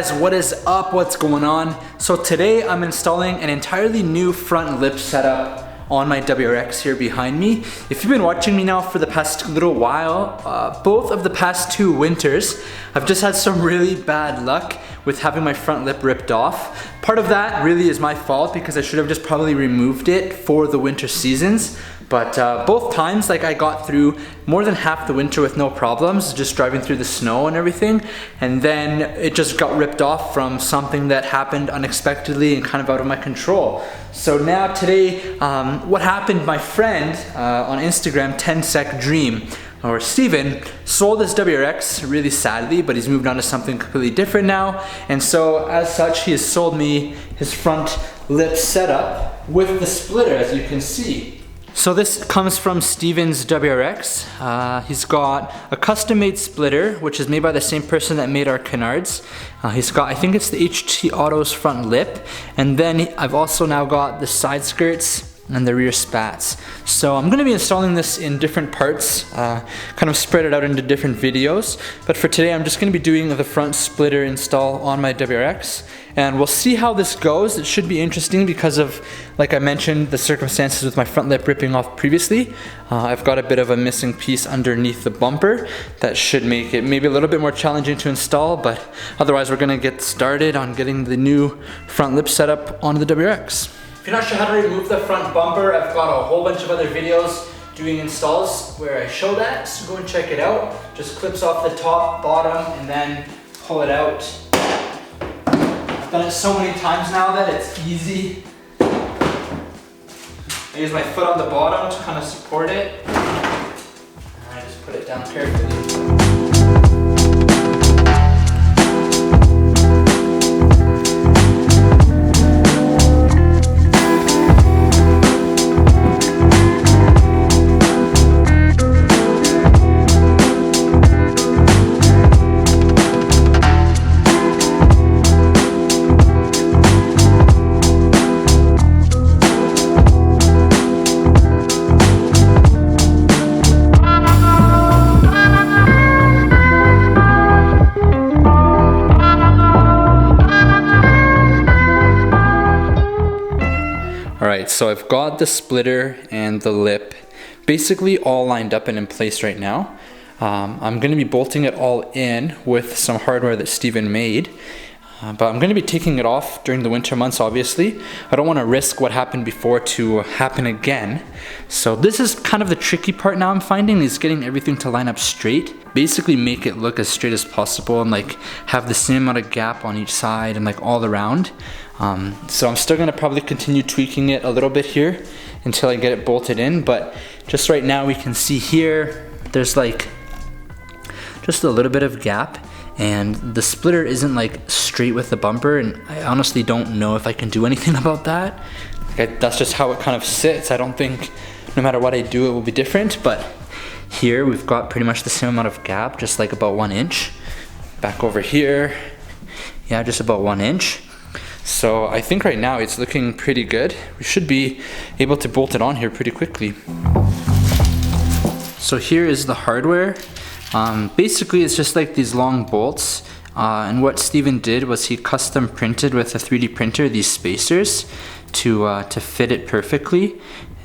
guys, what is up? What's going on? So today I'm installing an entirely new front lip setup on my WRX here behind me. If you've been watching me now for the past little while, both of the past 2 winters, I've just had some really bad luck with having my front lip ripped off. Part of that really is my fault because I should have just probably removed it for the winter seasons. But both times, like, I got through more than half the winter with no problems, just driving through the snow and everything. And then it just got ripped off from something that happened unexpectedly and kind of out of my control. So now today, what happened, my friend on Instagram, 10sec Dream, or Steven, sold his WRX really sadly, but he's moved on to something completely different now. And so as such, he has sold me his front lip setup with the splitter, as you can see. So this comes from Steven's WRX. He's got a custom-made splitter, which is made by the same person that made our canards. He's got, I think it's the HT Auto's front lip, and then I've also now got the side skirts and the rear spats. So I'm going to be installing this in different parts, kind of spread it out into different videos. But for today I'm just going to be doing the front splitter install on my WRX. And we'll see how this goes. It should be interesting because of, like I mentioned, the circumstances with my front lip ripping off previously. I've got a bit of a missing piece underneath the bumper that should make it maybe a little bit more challenging to install, but otherwise we're going to get started on getting the new front lip setup on the WRX. If you're not sure how to remove the front bumper, I've got a whole bunch of other videos doing installs where I show that, so go and check it out. Just clips off the top, bottom, and then pull it out. I've done it so many times now that it's easy. I use my foot on the bottom to kind of support it. And I just put it down carefully. Alright, so I've got the splitter and the lip basically all lined up and in place right now. I'm going to be bolting it all in with some hardware that Steven made. But I'm going to be taking it off during the winter months, obviously. I don't want to risk what happened before to happen again. So this is kind of the tricky part now I'm finding, is getting everything to line up straight. Basically make it look as straight as possible and like have the same amount of gap on each side and like all around. So I'm still going to probably continue tweaking it a little bit here until I get it bolted in. But just right now we can see here, there's like just a little bit of gap. And the splitter isn't like straight with the bumper, and I honestly don't know if I can do anything about that. That's just how it kind of sits. I don't think no matter what I do it will be different, but here we've got pretty much the same amount of gap, just like about 1 inch. Back over here, yeah, just about 1 inch. So I think right now it's looking pretty good. We should be able to bolt it on here pretty quickly. So here is the hardware. Basically it's just like these long bolts, and what Steven did was he custom printed with a 3D printer these spacers to fit it perfectly,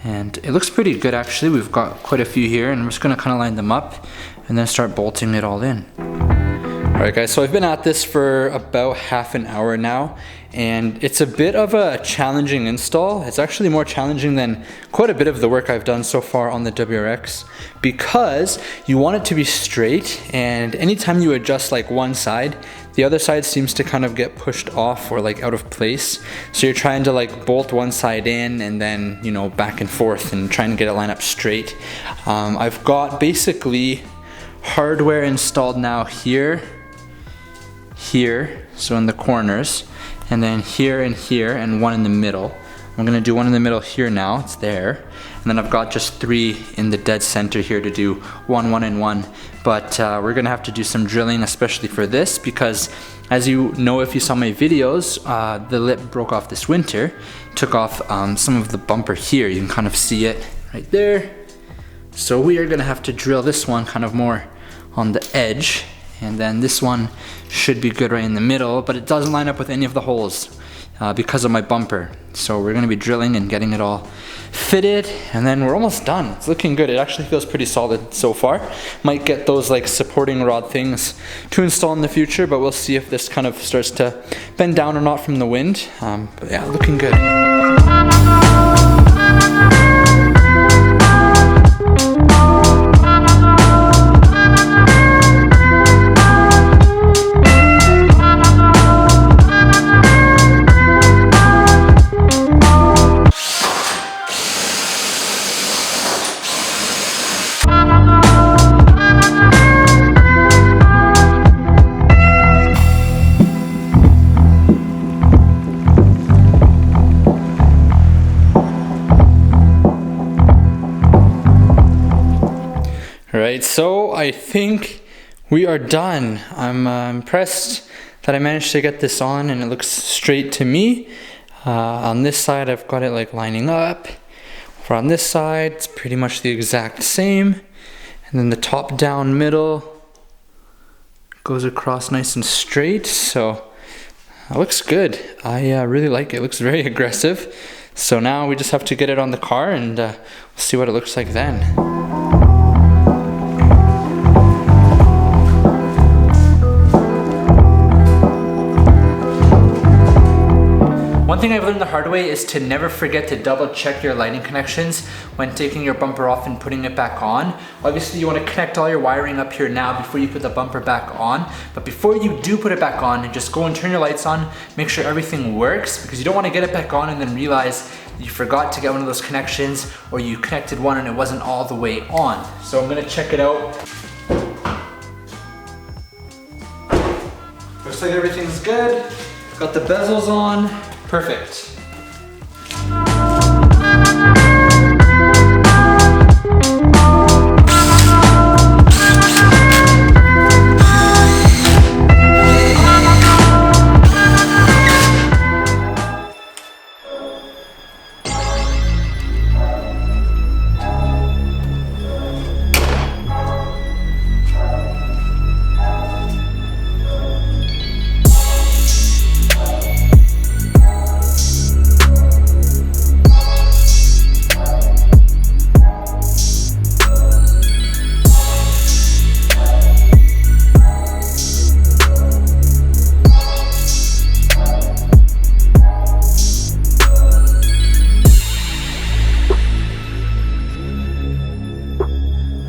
and it looks pretty good actually. We've got quite a few here, and I'm just going to kind of line them up and then start bolting it all in. Alright guys, so I've been at this for about half an hour now, and it's a bit of a challenging install. It's actually more challenging than quite a bit of the work I've done so far on the WRX, because you want it to be straight, and anytime you adjust like one side, the other side seems to kind of get pushed off or like out of place. So you're trying to like bolt one side in and then, you know, back and forth and trying to get it lined up straight. I've got basically hardware installed now here, so in the corners, and then here and here, and one in the middle. I'm gonna do one in the middle here now, it's there. And then I've got just 3 in the dead center here to do 1, 1, and 1. But we're gonna have to do some drilling, especially for this, because as you know if you saw my videos, the lip broke off this winter. Took off some of the bumper here, you can kind of see it right there. So we are gonna have to drill this one kind of more on the edge and then this one should be good right in the middle, but it doesn't line up with any of the holes because of my bumper. So we're gonna be drilling and getting it all fitted, and then we're almost done. It's looking good. It actually feels pretty solid so far. Might get those like supporting rod things to install in the future, but we'll see if this kind of starts to bend down or not from the wind. But yeah, looking good. Alright, so I think we are done. I'm impressed that I managed to get this on and it looks straight to me. On this side I've got it like lining up. For on this side it's pretty much the exact same. And then the top down middle goes across nice and straight. So it looks good. I really like it. It looks very aggressive. So now we just have to get it on the car and we'll see what it looks like then. One thing I've learned the hard way is to never forget to double check your lighting connections when taking your bumper off and putting it back on. Obviously you want to connect all your wiring up here now before you put the bumper back on, but before you do put it back on, just go and turn your lights on, make sure everything works, because you don't want to get it back on and then realize you forgot to get one of those connections, or you connected one and it wasn't all the way on. So I'm going to check it out. Looks like everything's good. Got the bezels on. Perfect.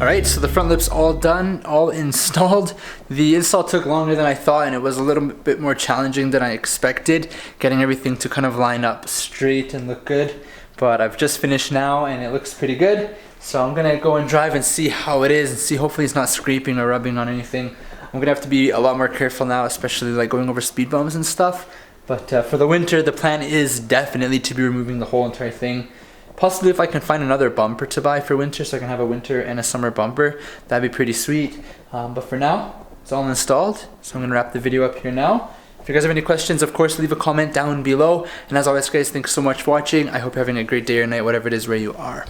Alright, so the front lip's all done, all installed. The install took longer than I thought, and it was a little bit more challenging than I expected, getting everything to kind of line up straight and look good. But I've just finished now and it looks pretty good. So I'm gonna go and drive and see how it is and see, hopefully it's not scraping or rubbing on anything. I'm gonna have to be a lot more careful now, especially like going over speed bumps and stuff. But for the winter, the plan is definitely to be removing the whole entire thing. Possibly if I can find another bumper to buy for winter, so I can have a winter and a summer bumper, that'd be pretty sweet. But for now, it's all installed, so I'm gonna wrap the video up here now. If you guys have any questions, of course, leave a comment down below. And as always, guys, thanks so much for watching. I hope you're having a great day or night, whatever it is where you are.